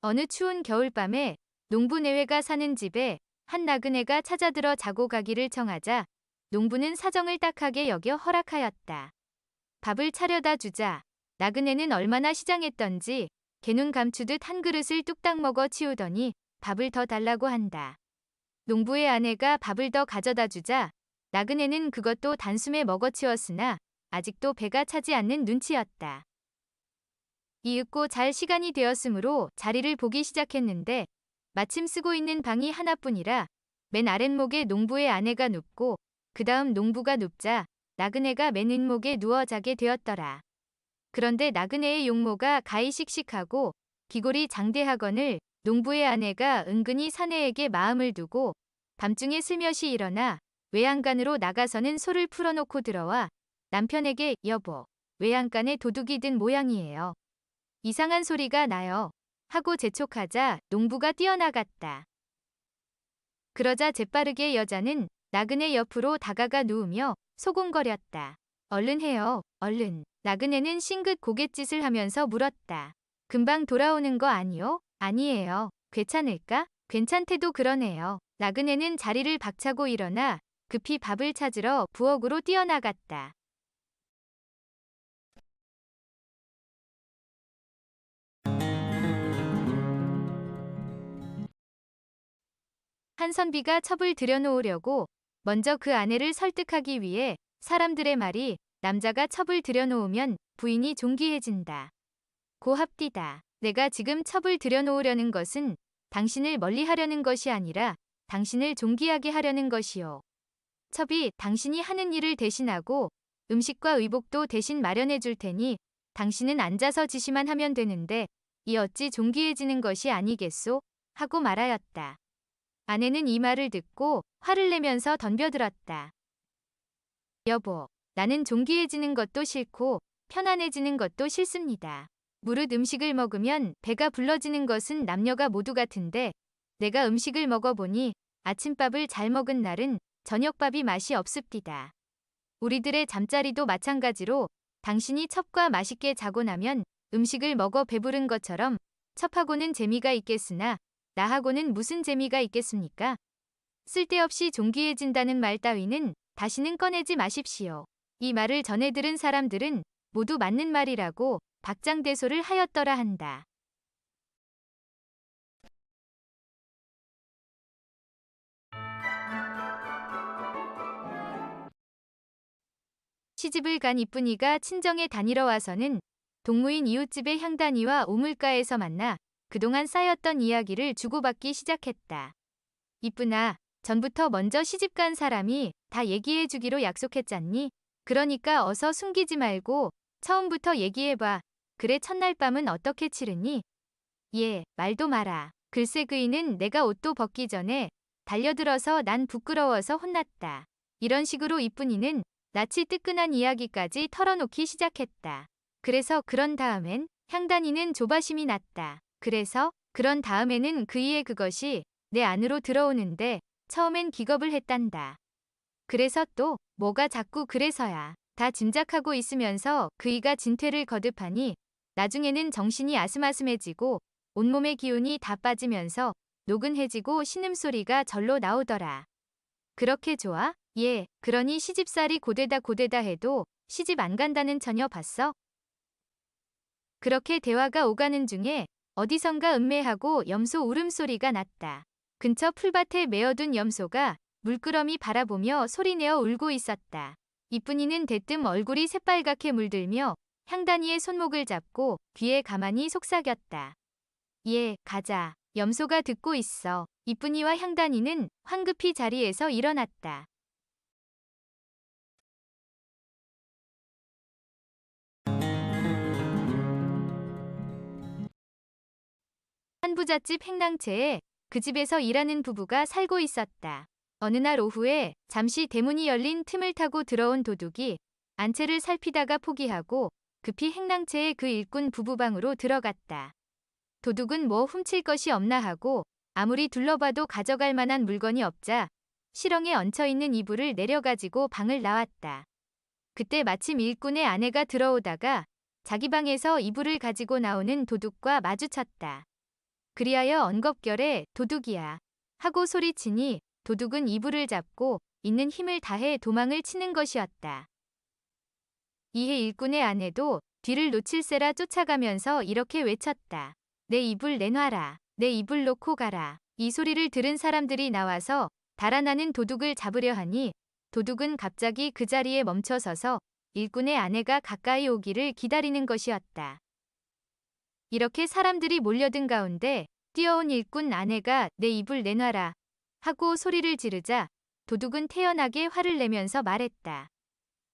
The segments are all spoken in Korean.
어느 추운 겨울밤에 농부네외가 사는 집에 한 나그네가 찾아들어 자고 가기를 청하자 농부는 사정을 딱하게 여겨 허락하였다. 밥을 차려다 주자 나그네는 얼마나 시장했던지 개눈 감추듯 한 그릇을 뚝딱 먹어 치우더니 밥을 더 달라고 한다. 농부의 아내가 밥을 더 가져다 주자 나그네는 그것도 단숨에 먹어치웠으나 아직도 배가 차지 않는 눈치였다. 이윽고 잘 시간이 되었으므로 자리를 보기 시작했는데 마침 쓰고 있는 방이 하나뿐이라 맨 아랫목에 농부의 아내가 눕고 그 다음 농부가 눕자 나그네가 맨 윗목에 누워 자게 되었더라. 그런데 나그네의 용모가 가히 씩씩하고 기골이 장대하거늘 농부의 아내가 은근히 사내에게 마음을 두고 밤중에 슬며시 일어나 외양간으로 나가서는 소를 풀어놓고 들어와 남편에게 여보, 외양간에 도둑이 든 모양이에요. 이상한 소리가 나요. 하고 재촉하자 농부가 뛰어나갔다. 그러자 재빠르게 여자는 나그네 옆으로 다가가 누우며 소곤거렸다. 얼른 해요, 얼른. 나그네는 싱긋 고갯짓을 하면서 물었다. 금방 돌아오는 거 아니요? 아니에요. 괜찮을까? 괜찮대도 그러네요. 나그네는 자리를 박차고 일어나 급히 밥을 찾으러 부엌으로 뛰어나갔다. 한선비가 첩을 들여놓으려고 먼저 그 아내를 설득하기 위해 사람들의 말이 남자가 첩을 들여놓으면 부인이 존귀해진다. 고합디다. 내가 지금 첩을 들여놓으려는 것은 당신을 멀리하려는 것이 아니라 당신을 존귀하게 하려는 것이요. 첩이 당신이 하는 일을 대신하고 음식과 의복도 대신 마련해 줄 테니 당신은 앉아서 지시만 하면 되는데 이 어찌 존귀해지는 것이 아니겠소? 하고 말하였다. 아내는 이 말을 듣고 화를 내면서 덤벼들었다. 여보, 나는 존귀해지는 것도 싫고 편안해지는 것도 싫습니다. 무릇 음식을 먹으면 배가 불러지는 것은 남녀가 모두 같은데 내가 음식을 먹어보니 아침밥을 잘 먹은 날은 저녁밥이 맛이 없습디다. 우리들의 잠자리도 마찬가지로 당신이 첩과 맛있게 자고 나면 음식을 먹어 배부른 것처럼 첩하고는 재미가 있겠으나 나하고는 무슨 재미가 있겠습니까? 쓸데없이 존귀해진다는 말 따위는 다시는 꺼내지 마십시오. 이 말을 전해 들은 사람들은 모두 맞는 말이라고 박장대소를 하였더라 한다. 시집을 간 이쁜이가 친정에 다니러 와서는 동무인 이웃집의 향단이와 우물가에서 만나 그동안 쌓였던 이야기를 주고받기 시작했다. 이쁜아, 전부터 먼저 시집간 사람이 다 얘기해 주기로 약속했잖니? 그러니까 어서 숨기지 말고 처음부터 얘기해봐. 그래 첫날 밤은 어떻게 치르니? 예, 말도 마라. 글쎄 그이는 내가 옷도 벗기 전에 달려들어서 난 부끄러워서 혼났다. 이런 식으로 이쁜이는 낯이 뜨끈한 이야기까지 털어놓기 시작했다. 그래서 그런 다음엔 향단이는 조바심이 났다. 그런 다음에는 그이의 그것이 내 안으로 들어오는데 처음엔 기겁을 했단다. 그래서 또 뭐가 자꾸 그래서야. 다 짐작하고 있으면서 그이가 진퇴를 거듭하니 나중에는 정신이 아슴아슴해지고 온몸의 기운이 다 빠지면서 노근해지고 신음소리가 절로 나오더라. 그렇게 좋아? 예, 그러니 시집살이 고되다 해도 시집 안 간다는 처녀 봤어? 그렇게 대화가 오가는 중에 어디선가 음매하고 염소 울음소리가 났다. 근처 풀밭에 메어둔 염소가 물끄러미 바라보며 소리내어 울고 있었다. 이쁜이는 대뜸 얼굴이 새빨갛게 물들며 향단이의 손목을 잡고 귀에 가만히 속삭였다. 예, 가자. 염소가 듣고 있어. 이쁜이와 향단이는 황급히 자리에서 일어났다. 한 부잣집 행랑채에 그 집에서 일하는 부부가 살고 있었다. 어느 날 오후에 잠시 대문이 열린 틈을 타고 들어온 도둑이 안채를 살피다가 포기하고 급히 행랑채의 그 일꾼 부부방으로 들어갔다. 도둑은 뭐 훔칠 것이 없나 하고 아무리 둘러봐도 가져갈 만한 물건이 없자 실렁에 얹혀있는 이불을 내려가지고 방을 나왔다. 그때 마침 일꾼의 아내가 들어오다가 자기 방에서 이불을 가지고 나오는 도둑과 마주쳤다. 그리하여 언겁결에 도둑이야 하고 소리치니 도둑은 이불을 잡고 있는 힘을 다해 도망을 치는 것이었다. 이에 일꾼의 아내도 뒤를 놓칠세라 쫓아가면서 이렇게 외쳤다. 내 이불 내놔라. 내 이불 놓고 가라. 이 소리를 들은 사람들이 나와서 달아나는 도둑을 잡으려 하니 도둑은 갑자기 그 자리에 멈춰서서 일꾼의 아내가 가까이 오기를 기다리는 것이었다. 이렇게 사람들이 몰려든 가운데 뛰어온 일꾼 아내가 내 이불 내놔라 하고 소리를 지르자 도둑은 태연하게 화를 내면서 말했다.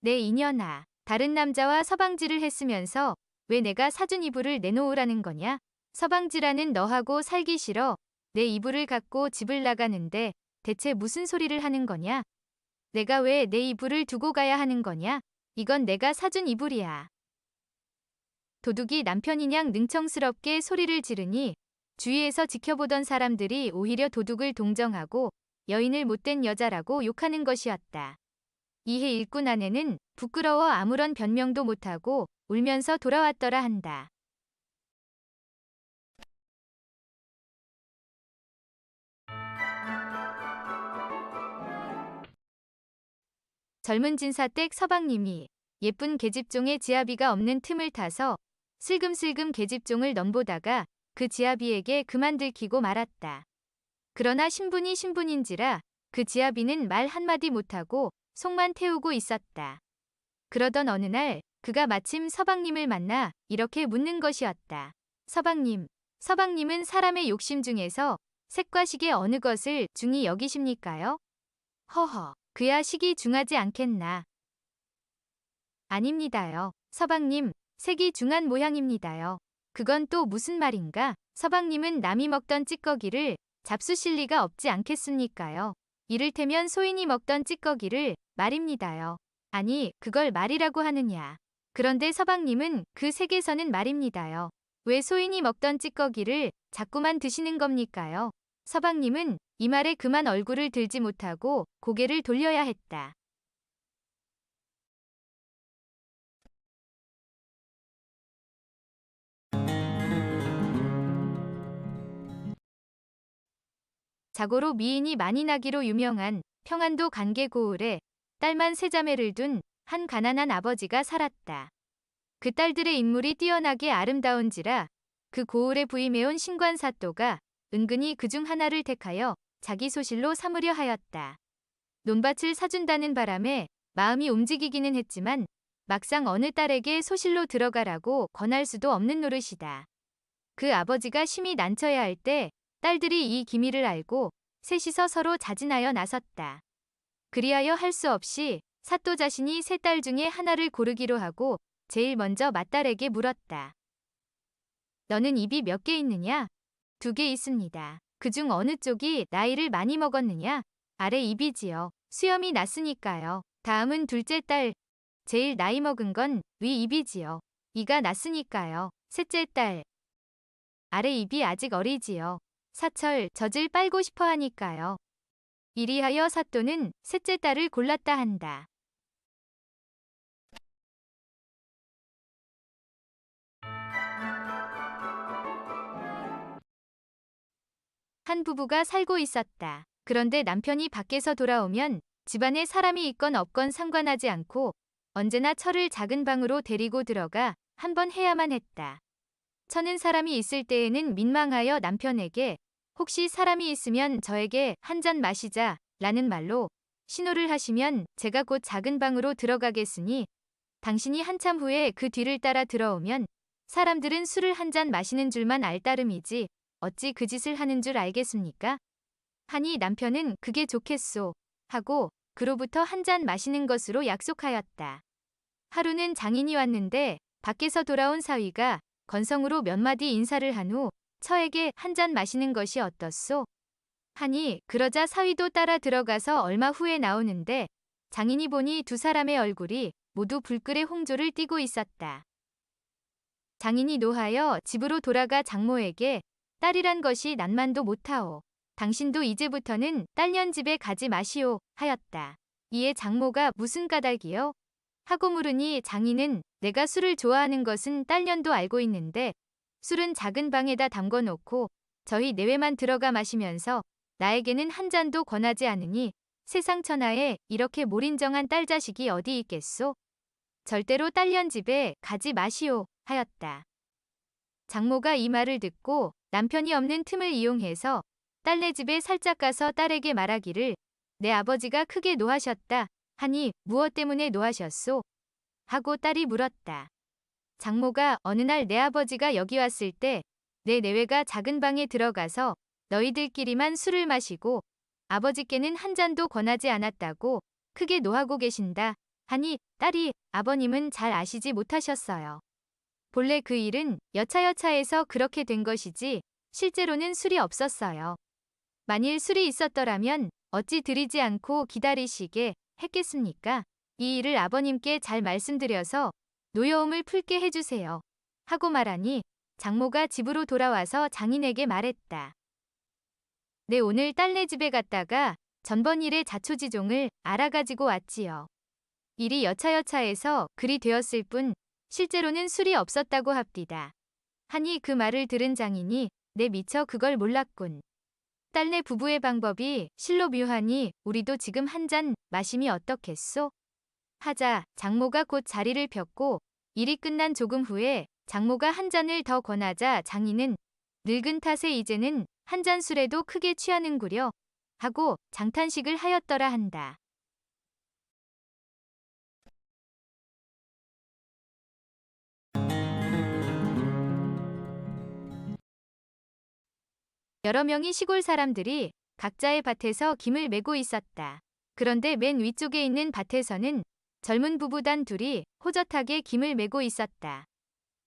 내 이년아, 다른 남자와 서방지를 했으면서 왜 내가 사준 이불을 내놓으라는 거냐? 서방지라는 너하고 살기 싫어. 내 이불을 갖고 집을 나가는데 대체 무슨 소리를 하는 거냐? 내가 왜 내 이불을 두고 가야 하는 거냐? 이건 내가 사준 이불이야. 도둑이 남편이냥 능청스럽게 소리를 지르니 주위에서 지켜보던 사람들이 오히려 도둑을 동정하고 여인을 못된 여자라고 욕하는 것이었다. 이에 일꾼 아내는 부끄러워 아무런 변명도 못하고 울면서 돌아왔더라 한다. 젊은 진사댁 서방님이 예쁜 계집종의 지아비가 없는 틈을 타서 슬금슬금 계집종을 넘보다가 그 지아비에게 그만 들키고 말았다. 그러나 신분이 신분인지라 그 지아비는 말 한마디 못하고 속만 태우고 있었다. 그러던 어느 날 그가 마침 서방님을 만나 이렇게 묻는 것이었다. 서방님, 서방님은 사람의 욕심 중에서 색과 식의 어느 것을 중히 여기십니까요? 허허, 그야 식이 중하지 않겠나. 아닙니다요. 서방님, 색이 중한 모양입니다요. 그건 또 무슨 말인가? 서방님은 남이 먹던 찌꺼기를 잡수실 리가 없지 않겠습니까요? 이를테면 소인이 먹던 찌꺼기를 말입니다요. 아니, 그걸 말이라고 하느냐. 그런데 서방님은 그 색에서는 말입니다요. 왜 소인이 먹던 찌꺼기를 자꾸만 드시는 겁니까요? 서방님은 이 말에 그만 얼굴을 들지 못하고 고개를 돌려야 했다. 자고로 미인이 많이 나기로 유명한 평안도 간계고을에 딸만 세 자매를 둔 한 가난한 아버지가 살았다. 그 딸들의 인물이 뛰어나게 아름다운지라 그 고을에 부임해온 신관사또가 은근히 그중 하나를 택하여 자기 소실로 삼으려 하였다. 논밭을 사준다는 바람에 마음이 움직이기는 했지만 막상 어느 딸에게 소실로 들어가라고 권할 수도 없는 노릇이다. 그 아버지가 심히 난처해 할 때 딸들이 이 기미를 알고 셋이서 서로 자진하여 나섰다. 그리하여 할 수 없이 사또 자신이 세 딸 중에 하나를 고르기로 하고 제일 먼저 맏딸에게 물었다. 너는 입이 몇 개 있느냐? 2개 있습니다. 그중 어느 쪽이 나이를 많이 먹었느냐? 아래 입이지요. 수염이 났으니까요. 다음은 둘째 딸. 제일 나이 먹은 건 위 입이지요. 이가 났으니까요. 셋째 딸. 아래 입이 아직 어리지요. 사철 젖을 빨고 싶어 하니까요. 이리하여 사또는 셋째 딸을 골랐다 한다. 한 부부가 살고 있었다. 그런데 남편이 밖에서 돌아오면 집안에 사람이 있건 없건 상관하지 않고 언제나 처를 작은 방으로 데리고 들어가 한번 해야만 했다. 처는 사람이 있을 때에는 민망하여 남편에게 혹시 사람이 있으면 저에게 한 잔 마시자 라는 말로 신호를 하시면 제가 곧 작은 방으로 들어가겠으니 당신이 한참 후에 그 뒤를 따라 들어오면 사람들은 술을 한 잔 마시는 줄만 알 따름이지 어찌 그 짓을 하는 줄 알겠습니까? 하니 남편은 그게 좋겠소 하고 그로부터 한 잔 마시는 것으로 약속하였다. 하루는 장인이 왔는데 밖에서 돌아온 사위가 건성으로 몇 마디 인사를 한 후 처에게 한 잔 마시는 것이 어떻소? 하니 그러자 사위도 따라 들어가서 얼마 후에 나오는데 장인이 보니 두 사람의 얼굴이 모두 불길의 홍조를 띠고 있었다. 장인이 노하여 집으로 돌아가 장모에게 딸이란 것이 난만도 못하오. 당신도 이제부터는 딸년 집에 가지 마시오 하였다. 이에 장모가 무슨 까닭이요? 하고 물으니 장인은 내가 술을 좋아하는 것은 딸년도 알고 있는데 술은 작은 방에다 담궈 놓고 저희 내외만 들어가 마시면서 나에게는 한 잔도 권하지 않으니 세상 천하에 이렇게 몰인정한 딸 자식이 어디 있겠소? 절대로 딸년 집에 가지 마시오 하였다. 장모가 이 말을 듣고 남편이 없는 틈을 이용해서 딸네 집에 살짝 가서 딸에게 말하기를 내 아버지가 크게 노하셨다 하니 무엇 때문에 노하셨소? 하고 딸이 물었다. 장모가 어느 날 내 아버지가 여기 왔을 때 내 내외가 작은 방에 들어가서 너희들끼리만 술을 마시고 아버지께는 한 잔도 권하지 않았다고 크게 노하고 계신다 하니 딸이 아버님은 잘 아시지 못하셨어요. 본래 그 일은 여차여차해서 그렇게 된 것이지 실제로는 술이 없었어요. 만일 술이 있었더라면 어찌 들이지 않고 기다리시게 했겠습니까? 이 일을 아버님께 잘 말씀드려서 노여움을 풀게 해주세요. 하고 말하니 장모가 집으로 돌아와서 장인에게 말했다. 네, 오늘 딸네 집에 갔다가 전번 일의 자초지종을 알아가지고 왔지요. 일이 여차여차해서 그리 되었을 뿐 실제로는 술이 없었다고 합디다. 하니 그 말을 들은 장인이 내 미처 그걸 몰랐군. 딸네 부부의 방법이 실로 묘하니 우리도 지금 한 잔 마심이 어떻겠소? 하자 장모가 곧 자리를 폈고 일이 끝난 조금 후에 장모가 한 잔을 더 권하자 장인은 늙은 탓에 이제는 한 잔 술에도 크게 취하는구려 하고 장탄식을 하였더라 한다. 여러 명의 시골 사람들이 각자의 밭에서 김을 메고 있었다. 그런데 맨 위쪽에 있는 밭에서는 젊은 부부 단 둘이 호젓하게 김을 메고 있었다.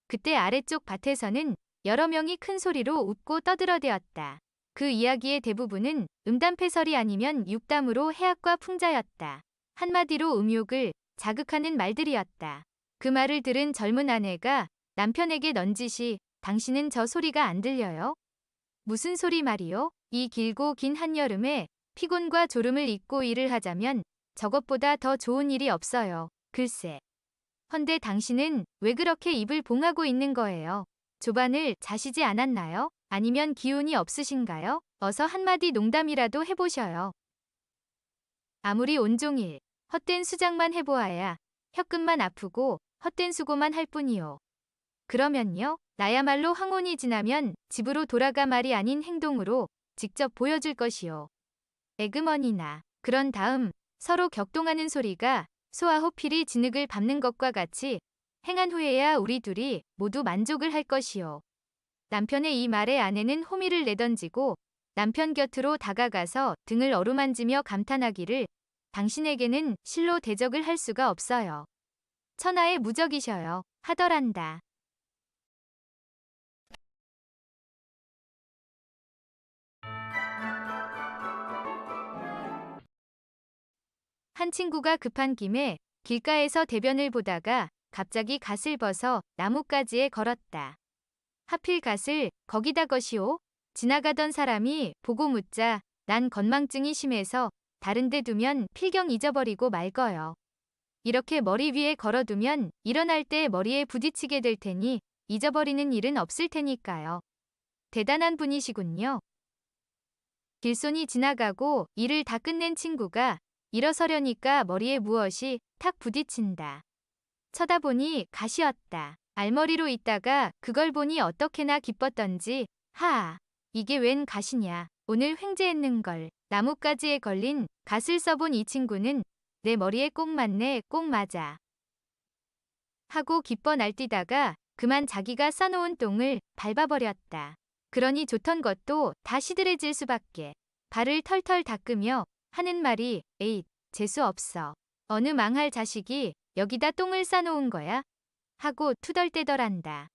그때 아래쪽 밭에서는 여러 명이 큰 소리로 웃고 떠들어대었다. 그 이야기의 대부분은 음담패설이 아니면 육담으로 해악과 풍자였다. 한마디로 음욕을 자극하는 말들이었다. 그 말을 들은 젊은 아내가 남편에게 넌지시 당신은 저 소리가 안 들려요? 무슨 소리 말이요? 이 길고 긴 한여름에 피곤과 졸음을 잊고 일을 하자면 저것보다 더 좋은 일이 없어요. 글쎄. 헌데 당신은 왜 그렇게 입을 봉하고 있는 거예요? 조반을 자시지 않았나요? 아니면 기운이 없으신가요? 어서 한마디 농담이라도 해보셔요. 아무리 온종일 헛된 수작만 해보아야 혀끝만 아프고 헛된 수고만 할 뿐이요. 그러면요, 나야말로 황혼이 지나면 집으로 돌아가 말이 아닌 행동으로 직접 보여줄 것이요. 에그머니나 그런 다음 서로 격동하는 소리가 소와 호필이 진흙을 밟는 것과 같이 행한 후에야 우리 둘이 모두 만족을 할 것이요. 남편의 이 말에 아내는 호미를 내던지고 남편 곁으로 다가가서 등을 어루만지며 감탄하기를 당신에게는 실로 대적을 할 수가 없어요. 천하의 무적이셔요. 하더란다. 한 친구가 급한 김에 길가에서 대변을 보다가 갑자기 갓을 벗어 나뭇가지에 걸었다. 하필 갓을 거기다 것이오? 지나가던 사람이 보고 묻자 난 건망증이 심해서 다른 데 두면 필경 잊어버리고 말거요. 이렇게 머리 위에 걸어두면 일어날 때 머리에 부딪히게 될 테니 잊어버리는 일은 없을 테니까요. 대단한 분이시군요. 길손이 지나가고 일을 다 끝낸 친구가 일어서려니까 머리에 무엇이 탁 부딪힌다. 쳐다보니 갓이었다. 알머리로 있다가 그걸 보니 어떻게나 기뻤던지 하아 이게 웬 갓이냐. 오늘 횡재했는걸. 나뭇가지에 걸린 갓을 써본 이 친구는 내 머리에 꼭 맞네 꼭 맞아. 하고 기뻐 날뛰다가 그만 자기가 싸놓은 똥을 밟아버렸다. 그러니 좋던 것도 다 시들해질 수밖에. 발을 털털 닦으며 하는 말이 에잇 재수 없어. 어느 망할 자식이 여기다 똥을 싸놓은 거야? 하고 투덜대더란다.